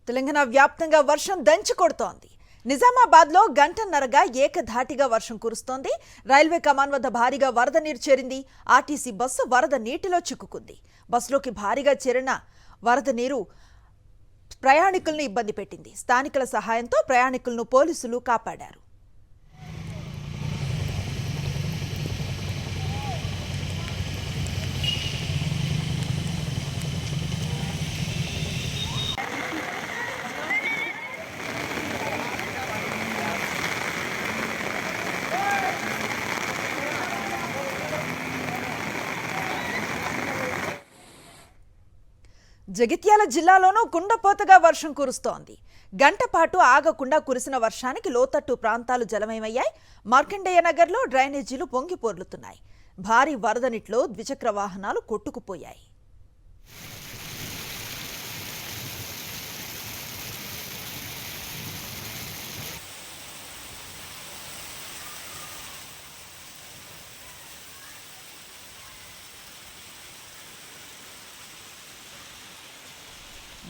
తెలంగాణ వ్యాప్తంగా వర్షం దంచి కొడుతోంది. నిజామాబాద్లో గంటన్నరగా ఏకధాటిగా వర్షం కురుస్తోంది. రైల్వే కమాన్ వద్ద భారీగా వరద నీరు చేరింది. ఆర్టీసీ బస్సు వరద నీటిలో చిక్కుకుంది. బస్సులోకి భారీగా చేరిన వరద నీరు ప్రయాణికులను ఇబ్బంది పెట్టింది. స్థానికుల సహాయంతో ప్రయాణికులను పోలీసులు కాపాడారు. జగిత్యాల జిల్లాలోనూ కుండపోతగా వర్షం కురుస్తోంది. గంట పాటు ఆగకుండా కురిసిన వర్షానికి లోతట్టు ప్రాంతాలు జలమయమయ్యాయి. మార్కండేయ నగర్లో డ్రైనేజీలు పొంగి పొర్లుతున్నాయి. భారీ వరద నీటిలో ద్విచక్ర వాహనాలు కొట్టుకుపోయాయి.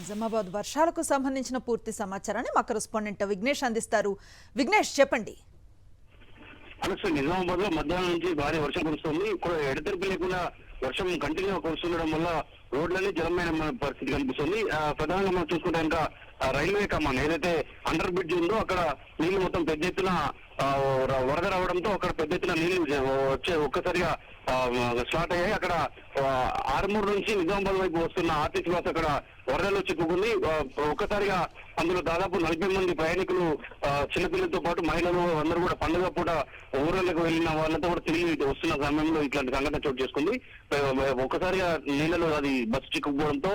నిజామాబాద్ వర్షాలకు సంబంధించిన పూర్తి సమాచారాన్ని మా కరెస్పాండెంట్ విఘ్నేష్ అందిస్తారు. విఘ్నేష్, చెప్పండి. నిజామాబాద్ లో మధ్యాహ్నం నుంచి భారీ వర్షం కురుస్తుంది. ఎడతెరిపి లేకుండా వర్షం కంటిన్యూగా కురుస్తుండడం వల్ల రోడ్లన్నీ జలమైన పరిస్థితి కనిపిస్తుంది. ప్రధానంగా మనం చూసుకుంటే ఇంకా రైల్వే కమాన్ ఏదైతే అండర్ బ్రిడ్జ్ ఉందో అక్కడ నీళ్లు మొత్తం పెద్ద ఎత్తున వరద రావడంతో అక్కడ పెద్ద ఎత్తున నీళ్లు వచ్చే ఒక్కసారిగా స్టార్ట్ అయ్యాయి. అక్కడ ఆర్మూర్ నుంచి నిజామాబాద్ వైపు వస్తున్న ఆర్టీసీ బస్ అక్కడ వరదలో చిక్కుకుంది. ఒక్కసారిగా అందులో దాదాపు 40 మంది ప్రయాణికులు, చిన్నపిల్లలతో పాటు మహిళలు అందరూ కూడా పండుగ పూట ఊర్లకు వెళ్ళిన వాళ్ళంతా కూడా తిరిగి వస్తున్న సమయంలో ఇట్లాంటి సంఘటన చోటు చేసుకుంది. ఒక్కసారిగా నీళ్ళలో అది బస్సు చిక్కుపోవడంతో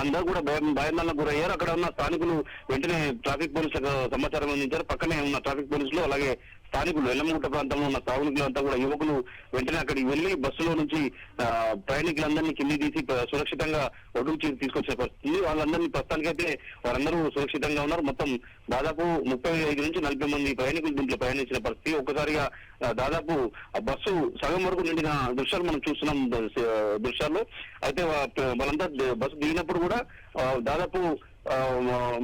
అందరూ కూడా భయాందోళనకు గురయ్యారు. అక్కడ ఉన్న స్థానికులు వెంటనే ట్రాఫిక్ పోలీసులకు సమాచారం అందించారు. పక్కనే ఉన్న ట్రాఫిక్ పోలీసులు అలాగే స్థానికులు ఎల్లమ్మగుట్ట ప్రాంతంలో ఉన్న స్థానికులంతా కూడా యువకులు వెంటనే అక్కడికి వెళ్లి బస్సులో నుంచి ప్రయాణికులందరినీ కింది తీసి సురక్షితంగా ఒడ్డుకు తీసుకొచ్చే పరిస్థితి. వాళ్ళందరినీ ప్రస్తుతానికైతే వారందరూ సురక్షితంగా ఉన్నారు. మొత్తం దాదాపు 35 నుంచి 40 మంది ప్రయాణికులు దీంట్లో ప్రయాణించిన పరిస్థితి. ఒక్కసారిగా దాదాపు బస్సు సగం వరకు నిండిన దృశ్యాలు మనం చూస్తున్నాం దృశ్యాల్లో. అయితే వాళ్ళంతా బస్సు దిగినప్పుడు కూడా దాదాపు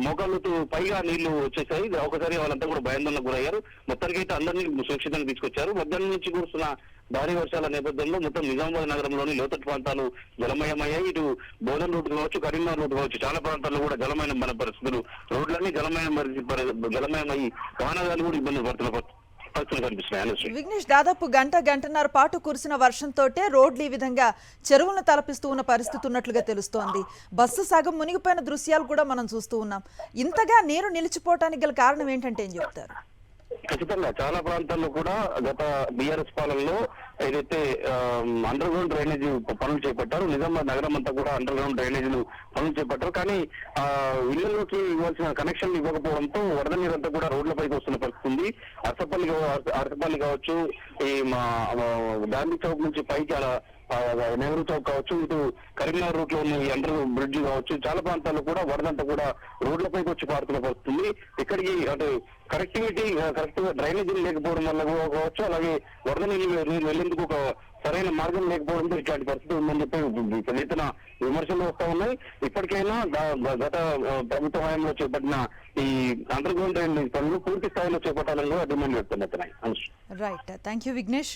మోకాళ్ళకు పైగా నీళ్లు వచ్చేసాయి. ఒకసారి వాళ్ళంతా కూడా భయాందోళనకు గురయ్యారు. మొత్తానికి అయితే అందరినీ సురక్షితంగా తీసుకొచ్చారు. మధ్యాహ్నం నుంచి కురుస్తున్న భారీ వర్షాల నేపథ్యంలో మొత్తం నిజామాబాద్ నగరంలోని లోతట్టు ప్రాంతాలు జలమయమయ్యాయి. ఇటు బోధన్ రూట్ కావచ్చు, కరీంనగర్ రూట్ కావచ్చు, చాలా ప్రాంతాల్లో కూడా జలమయమైన పరిస్థితులు, రోడ్లన్నీ జలమయమయ్యి వాహనాలు కూడా ఇబ్బంది పడుతున్న విఘ్నేష్, దాదాపు గంటన్నర పాటు కురిసిన వర్షంతో రోడ్లు ఈ విధంగా చెరువులను తలపిస్తూ ఉన్న పరిస్థితి ఉన్నట్లుగా తెలుస్తోంది. బస్సు సగం మునిగిపోయిన దృశ్యాలు కూడా మనం చూస్తూ ఉన్నాం. ఇంతగా నీరు నిలిచిపోవటానికి గల కారణం ఏంటంటే ఏం చెప్తారు? ఖచ్చితంగా చాలా ప్రాంతాల్లో కూడా గత బీఆర్ఎస్ పాలనలో ఏదైతే అండర్ గ్రౌండ్ డ్రైనేజీ పనులు చేపట్టారు, నిజామాబాద్ నగరం అంతా కూడా అండర్ గ్రౌండ్ డ్రైనేజీలు పనులు చేపట్టారు. కానీ ఇళ్లలోకి ఇవ్వాల్సిన కనెక్షన్ ఇవ్వకపోవడంతో వరద నీరంతా కూడా రోడ్లపైకి వస్తున్న పరిస్థితి ఉంది. అరసపల్లి కావచ్చు, ఈ గాంధీ చౌక్ నుంచి పైకి అలా నెహ్రూ చౌక్ కావచ్చు, ఇటు కరీంనగర్ రూట్ లో ఉన్న ఈ అండర్ బ్రిడ్జ్ కావచ్చు, చాలా ప్రాంతాల్లో కూడా వరదంతా కూడా రోడ్లపైకి వచ్చి పారుతున్న పరిస్థితుంది. ఇక్కడికి అంటే కరెక్ట్ గా డ్రైనేజీలు లేకపోవడం వల్ల కావచ్చు, అలాగే వరద నీళ్ళు వెళ్లేందుకు ఒక సరైన మార్గం లేకపోవడంతో ఇట్లాంటి పరిస్థితి ఉందని చెప్పి పెద్ద విమర్శలు వస్తా ఉన్నాయి. ఇప్పటికైనా గత ప్రభుత్వ హయాంలో చేపట్టిన ఈ అండర్ గ్రౌండ్ డ్రైనేజ్ పనులు పూర్తి స్థాయిలో చేపట్టాలని కూడా డిమాండ్ చేస్తున్నాయి. Right, thank you Vignesh.